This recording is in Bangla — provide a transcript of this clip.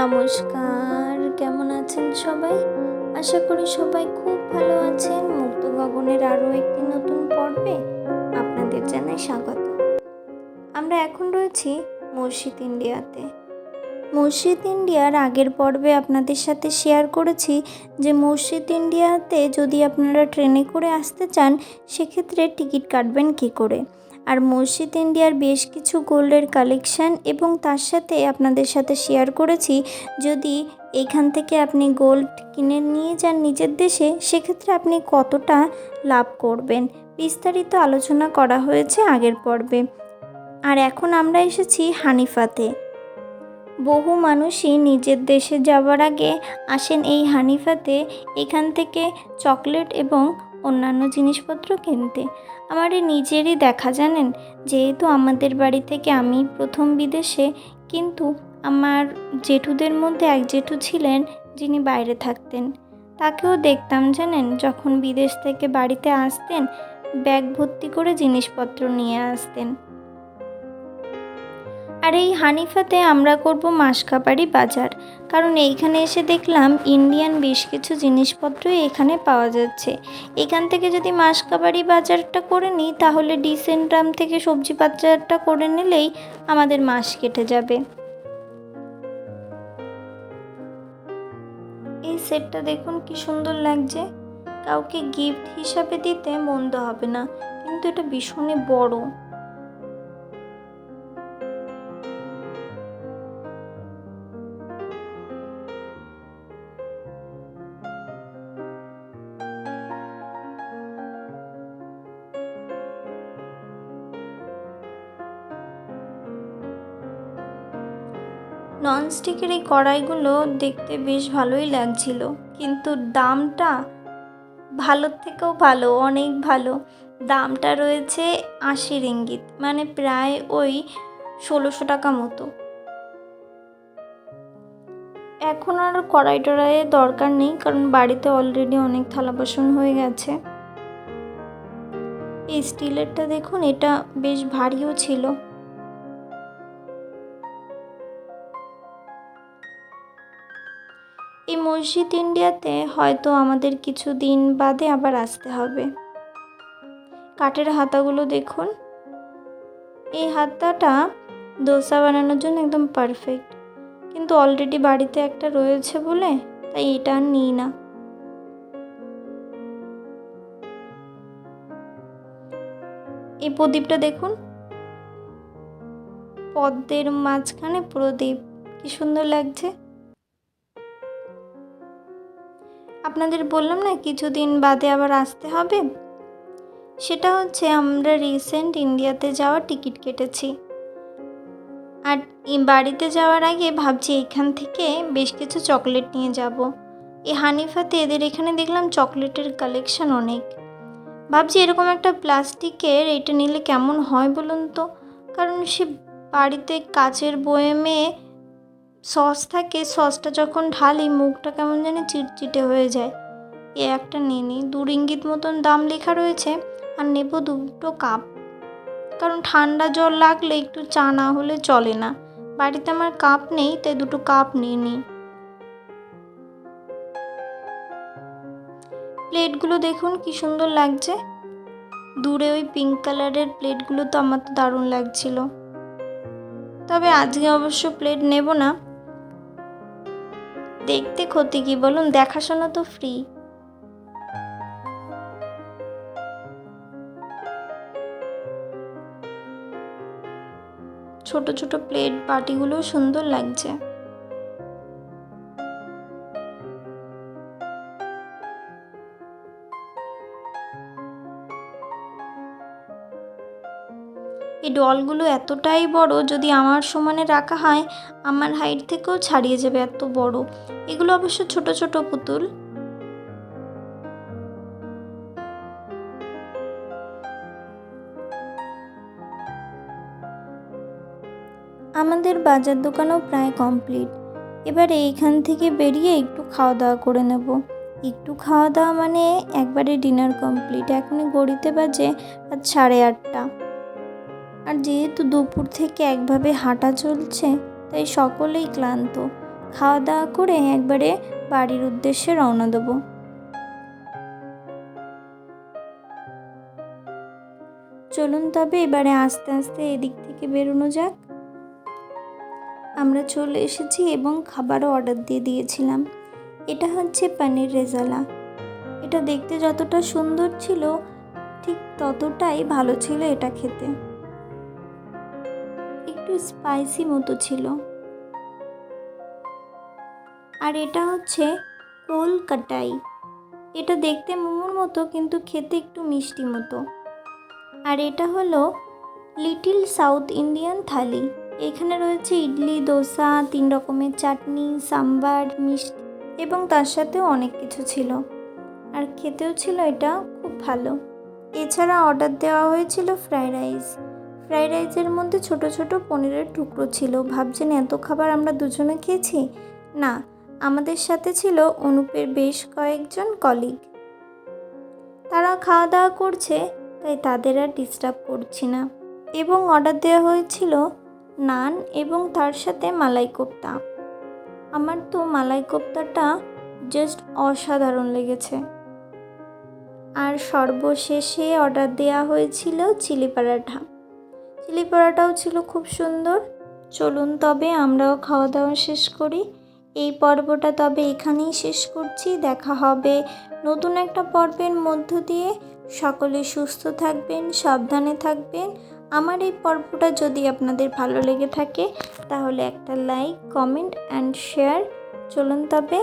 নমস্কার, কেমন আছেন সবাই? আশা করি সবাই খুব ভালো আছেন। মুক্ত গগনের আরও একটি নতুন পর্বে আপনাদের জানাই স্বাগত। আমরা এখন রয়েছি মসজিদ ইন্ডিয়াতে। মসজিদ ইন্ডিয়ার আগের পর্বে আপনাদের সাথে শেয়ার করেছি যে মসজিদ ইন্ডিয়াতে যদি আপনারা ট্রেনে করে আসতে চান সেক্ষেত্রে টিকিট কাটবেন কী করে। আর মসজিদ ইন্ডিয়ার বেশ কিছু গোল্ডের কালেকশান এবং তার সাথে আপনাদের সাথে শেয়ার করেছি যদি এইখান থেকে আপনি গোল্ড কিনে নিয়ে যান নিজের দেশে সেক্ষেত্রে আপনি কতটা লাভ করবেন, বিস্তারিত আলোচনা করা হয়েছে আগের পর্বে। আর এখন আমরা এসেছি হানিফাতে। বহু মানুষই নিজের দেশে যাওয়ার আগে আসেন এই হানিফাতে এখান থেকে চকলেট এবং অন্যান্য জিনিসপত্র কিনতে। আমার নিজেরই দেখা, জানেন, যেহেতু আমাদের বাড়ি থেকে আমি প্রথম বিদেশে, কিন্তু আমার জেঠুদের মধ্যে এক জেঠু ছিলেন যিনি বাইরে থাকতেন। তাকেও দেখতাম, জানেন, যখন বিদেশ থেকে বাড়িতে আসতেন ব্যাগ ভর্তি করে জিনিসপত্র নিয়ে আসতেন। আর এই হানিফাতে আমরা করব মাসকাবাড়ি বাজার, কারণ এইখানে এসে দেখলাম ইন্ডিয়ান বেশ কিছু জিনিসপত্রই এখানে পাওয়া যাচ্ছে। এখান থেকে যদি মাসকাবাড়ি বাজারটা করে নিই তাহলে ডিসেন্ট্রাম থেকে সবজি বাজারটা করে নিলেই আমাদের মাস কেটে যাবে। এই সেটটা দেখুন কি সুন্দর লাগছে, কাউকে গিফট হিসাবে দিতে মন্দ হবে না, কিন্তু এটা ভীষণই বড়। ননস্টিকের এই কড়াইগুলো দেখতে বেশ ভালোই লাগছিল, কিন্তু দামটা ভালোর থেকেও ভালো, অনেক ভালো। দামটা রয়েছে 80 রিঙ্গিত, মানে প্রায় ওই 1600 টাকা মতো। এখন আর কড়াই টড়াইয়ের দরকার নেই, কারণ বাড়িতে অলরেডি অনেক থালা বাসন হয়ে গেছে। এই স্টিলেরটা দেখুন, এটা বেশ ভারীও ছিল। এই মসজিদ ইন্ডিয়াতে হয়তো আমাদের কিছু দিন বাদে আবার আসতে হবে। কাঠের হাতাগুলো দেখুন, এই হাতাটা দোসা বানানোর জন্য একদম পারফেক্ট, কিন্তু অলরেডি বাড়িতে একটা রয়েছে বলে তাই এটা আর নিই না। এই প্রদীপটা দেখুন, পদ্মের মাঝখানে প্রদীপ, কি সুন্দর লাগছে। আপনাদের বললাম না কিছুদিন বাদে আবার আসতে হবে, সেটা হচ্ছে আমরা রিসেন্ট ইন্ডিয়াতে যাওয়ার টিকিট কেটেছি। আর বাড়িতে যাওয়ার আগে ভাবছি এখান থেকে বেশ কিছু চকলেট নিয়ে যাব। এই হানিফাতে এদের এখানে দেখলাম চকলেটের কালেকশন অনেক। ভাবছি এরকম একটা প্লাস্টিকের এটা নিলে কেমন হয় বলুন তো, কারণ সে বাড়িতে কাচের বয়েমে সস থাকে, সসটা যখন ঢালি মুখটা কেমন জানি চিটচিটে হয়ে যায়। এ একটা নিয়ে নিই, 2 রিঙ্গিত মতন দাম লেখা রয়েছে। আর নেব 2টো কাপ, কারণ ঠান্ডা জল লাগলে একটু চা না হলে চলে না। বাড়িতে আমার কাপ নেই, তাই 2টো কাপ নিয়ে নিই। প্লেটগুলো দেখুন কি সুন্দর লাগছে, দূরে ওই পিঙ্ক কালারের প্লেটগুলো তো আমার তো দারুণ লাগছিল। তবে আজকে অবশ্য প্লেট নেব না, দেখতে ক্ষতি কি বলুন, দেখাশোনা তো ফ্রি। ছোট ছোট প্লেট বাটিগুলো সুন্দর লাগছে। এই ডলগুলো এতটাই বড়, যদি আমার সমানে রাখা হয় আমার হাইট থেকেও ছাড়িয়ে যাবে, এত বড়। এগুলো অবশ্য ছোট ছোট পুতুল। আমাদের বাজার দোকানও প্রায় কমপ্লিট। এবারে এইখান থেকে বেরিয়ে একটু খাওয়া দাওয়া করে নেব। একটু খাওয়া দাওয়া মানে একবারে ডিনার কমপ্লিট। এখনই ঘড়িতে বাজে রাত 8:30। আর যেহেতু দুপুর থেকে একভাবে হাঁটা চলছে তাই সকলেই ক্লান্ত। খাওয়া দাওয়া করে একবারে বাড়ির উদ্দেশ্যে রওনা দেবো। চলুন তবে এবারে আস্তে আস্তে এদিক থেকে বেরোনো যাক। আমরা চলে এসেছি এবং খাবারও অর্ডার দিয়ে দিয়েছিলাম। এটা হচ্ছে পনির রেজালা। এটা দেখতে যতটা সুন্দর ছিল ঠিক ততটাই ভালো ছিল এটা খেতে। একটু স্পাইসি মতো ছিল। আর এটা হচ্ছে কোলকাটাই। এটা দেখতে মোমোর মতো কিন্তু খেতে একটু মিষ্টি মতো। আর এটা হলো লিটল সাউথ ইন্ডিয়ান থালি। এখানে রয়েছে ইডলি, দোসা, 3 রকমের চাটনি, সাম্বার, মিষ্টি এবং তার সাথেও অনেক কিছু ছিল। আর খেতেও ছিল এটা খুব ভালো। এছাড়া অর্ডার দেওয়া হয়েছিল ফ্রাইড রাইস। ফ্রাইড রাইসের মধ্যে ছোট ছোট পনিরের টুকরো ছিল। ভাবছেন এত খাবার আমরা দুজনে খেয়েছি? না, আমাদের সাথে ছিল অনুপের বেশ কয়েকজন কলিগ। তারা খাওয়া দাওয়া করছে, তাই তাদের আর ডিস্টার্ব করছি না। এবং অর্ডার দেওয়া হয়েছিল নান এবং তার সাথে মালাই কোপ্তা। আমার তো মালাই কোপ্তাটা জাস্ট অসাধারণ লেগেছে। আর সর্বশেষে অর্ডার দেওয়া হয়েছিল চিলি পরাঠা। চিলি পরাঠাও ছিল খুব সুন্দর। চলুন তবে আমরাও খাওয়া দাওয়া শেষ করি। এই পর্বটা তবে এখানেই শেষ করছি। দেখা হবে নতুন একটা পর্বের মধ্য দিয়ে। সকলে সুস্থ থাকবেন, সাবধানে থাকবেন। আমার এই পর্বটা যদি আপনাদের ভালো লেগে থাকে তাহলে একটা লাইক, কমেন্ট অ্যান্ড শেয়ার। চলুন তবে।